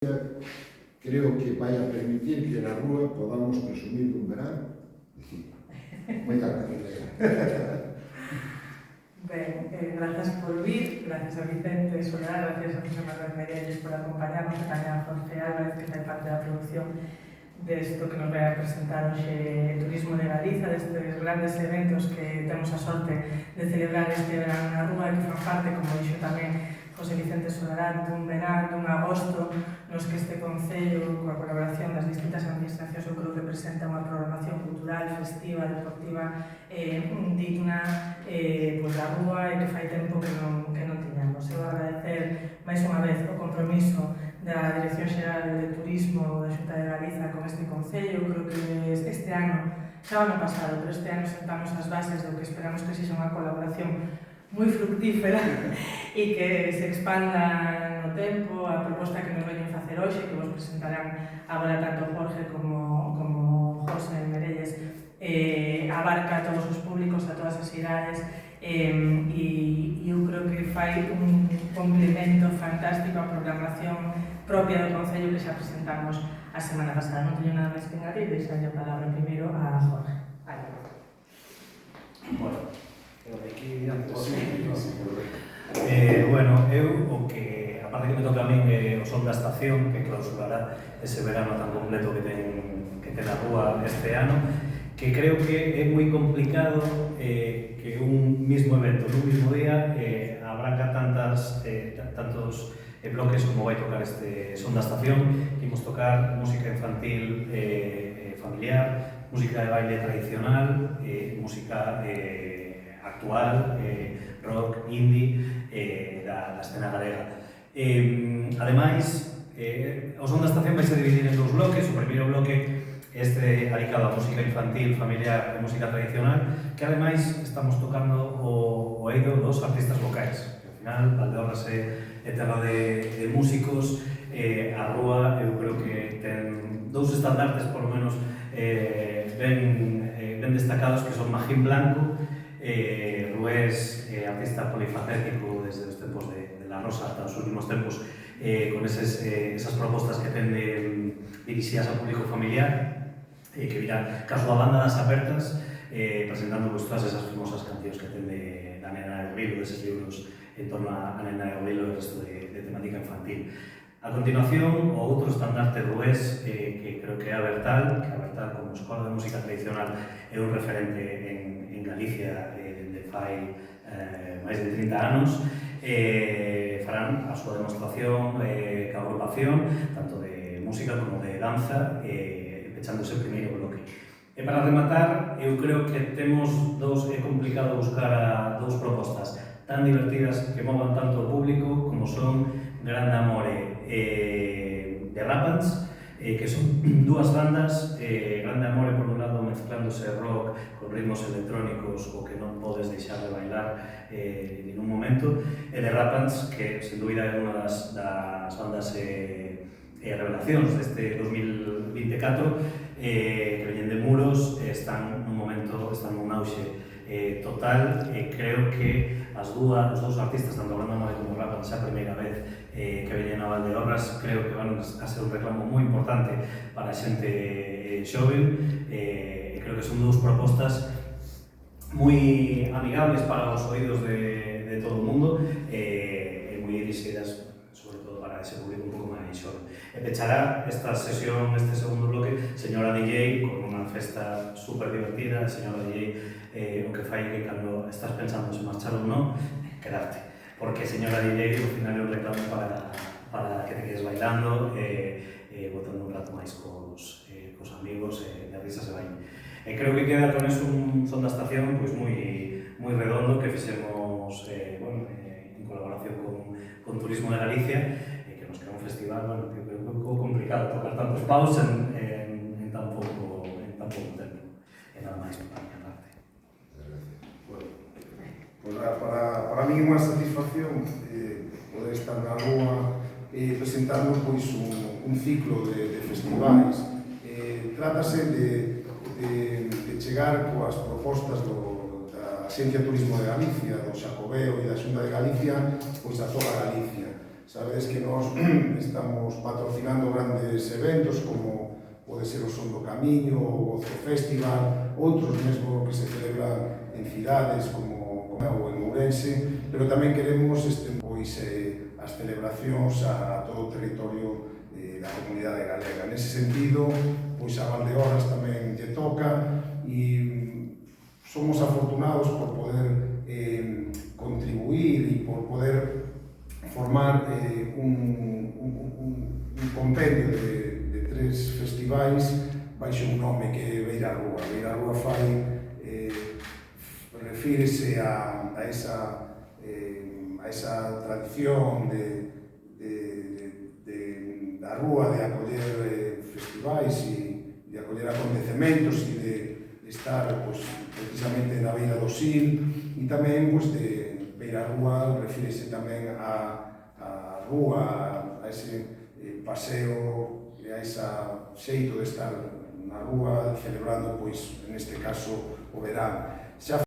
creo que vai a permitir que na rúa podamos presumir dun verán de cine. Moitas gracias. Ben, grazas por vir, grazas a Vicente Solar, grazas a José Manuel Merelles por acompañarnos, e tamén a Jorge Álvarez, que fai parte da producción desto que nos vai a presentar hoxe Turismo de Galiza, destes grandes eventos que temos a sorte de celebrar este verano na rúa e que fan parte, como dixo tamén José Vicente Solarán, dun verán, dun agosto, nos que este Concello, coa colaboración das distintas administracións, eu creo que presenta unha programación cultural, festiva, deportiva, digna, pois da rúa e que fai tempo que non tiñamos. Eu agradecer máis unha vez o compromiso da Dirección Xeral de Turismo da Xunta de Galiza con este Concello. Creo que este ano, xa o ano pasado, pero este ano sentamos as bases do que esperamos que sexa unha colaboración moi fructífera e que se expanda no tempo. A proposta que nos veñen facer hoxe, que vos presentarán agora tanto Jorge como José Merelles, abarca a todos os públicos, a todas as idades, e eu creo que fai un complemento fantástico á programación propia do Concello que xa presentamos a semana pasada. Non teño nada máis que engadir, deixarlle a palabra primeiro a Jorge. Bueno, aquí bueno, eu o que, aparte que me toca a min o Sol da Estación, que clausurará ese verano tan completo que ten a rúa este ano, que creo que é moi complicado que un mismo evento, nun mismo día, abranca tantos bloques como vai tocar este Son da Estación. Imos tocar música infantil familiar, música de baile tradicional, música actual, rock, indie, da escena galega. Ademais, o Son da Estación vai se dividir en dous bloques. O primeiro bloque este dedicado a música infantil, familiar e música tradicional, que ademais estamos tocando o eido dos artistas locais. Ao final, Valdeorras é terra de músicos, a rúa eu creo que ten dous estandartes, por lo menos, ben destacados, que son Magín Blanco, Rués, artista polifacético desde os tempos de La Rosa ata os últimos tempos, con esas propostas que ten dirixidas ao público familiar, que virá caso da banda das Apertas, presentando todas esas famosas cancións que ten da Nena de Obrilo, deses libros en torno a Nena de Obrilo e o resto de temática infantil. A continuación, o outro estandarte Rués, que creo que é a Bertal, como escola de música tradicional é un referente en Galicia de fai máis de 30 anos, farán a súa demostración ca agrupación, tanto de música como de danza, pechando ese primeiro bloque. E para rematar, eu creo que temos é complicado buscar dous propostas tan divertidas que movan tanto o público como son Grande Amore de Rapans, que son dúas bandas, Grande Amore por un lado mezclándose rock con ritmos electrónicos o que non podes deixar de bailar en un momento, e de Rapans, que sen dúbida é unha das bandas revelacións deste 2024, que veñen de Muros, están nun auxe total, e creo que os dous artistas, tanto Grande Amore como Rapans, a primeira vez que veñen a Valdeorras, creo que van a ser un reclamo moi importante para a xente xoven, e creo que son dous propostas moi amigables para os oídos de todo o mundo, e moi dirixidas sobre todo para ese público un pouco máis xoven. E pechará esta sesión, este segundo bloque, Señora DJ, con unha festa super divertida. Señora DJ, o que fai que cando estás pensando se marchar ou non, quedarte. Porque Señora DJ, ao final é un reclamo para que te quedes bailando, botando un rato máis cos amigos, de risas e baile. E creo que queda con eso un Son da Estación moi redondo que fixemos en colaboración con Turismo de Galicia, que nos queda un festival que é un pouco complicado tocar tantos paus en tan pouco tempo. E nada máis para mi parte. Para mí é unha satisfacción poder estar na rúa presentando un ciclo de festivais. Trátase de chegar coas propostas da Axencia Turismo de Galicia, do Xacobeo e da Xunta de Galicia, pois a toda Galicia. Sabedes que nós estamos patrocinando grandes eventos como pode ser o Son do Camiño, o Gozo Festival, outros mesmo que se celebran en cidades como en Ourense, pero tamén queremos pois, as celebracións a todo o territorio da comunidade galega. Nese sentido, pois a Valdeorras tamén lle toca e somos afortunados por poder contribuir e por poder formar un compendio de 3 festivais baixo un nome que é Beirarrúa. Beirarrúa refírese a esa tradición da rúa de acoller festivais e de acoller acontecementos e de estar pues, precisamente na beira do Sil e tamén pues, de Beirarrúa refírese tamén a rúa, a ese paseo e a ese xeito de estar na rúa celebrando, pois, neste caso, o verán. Xa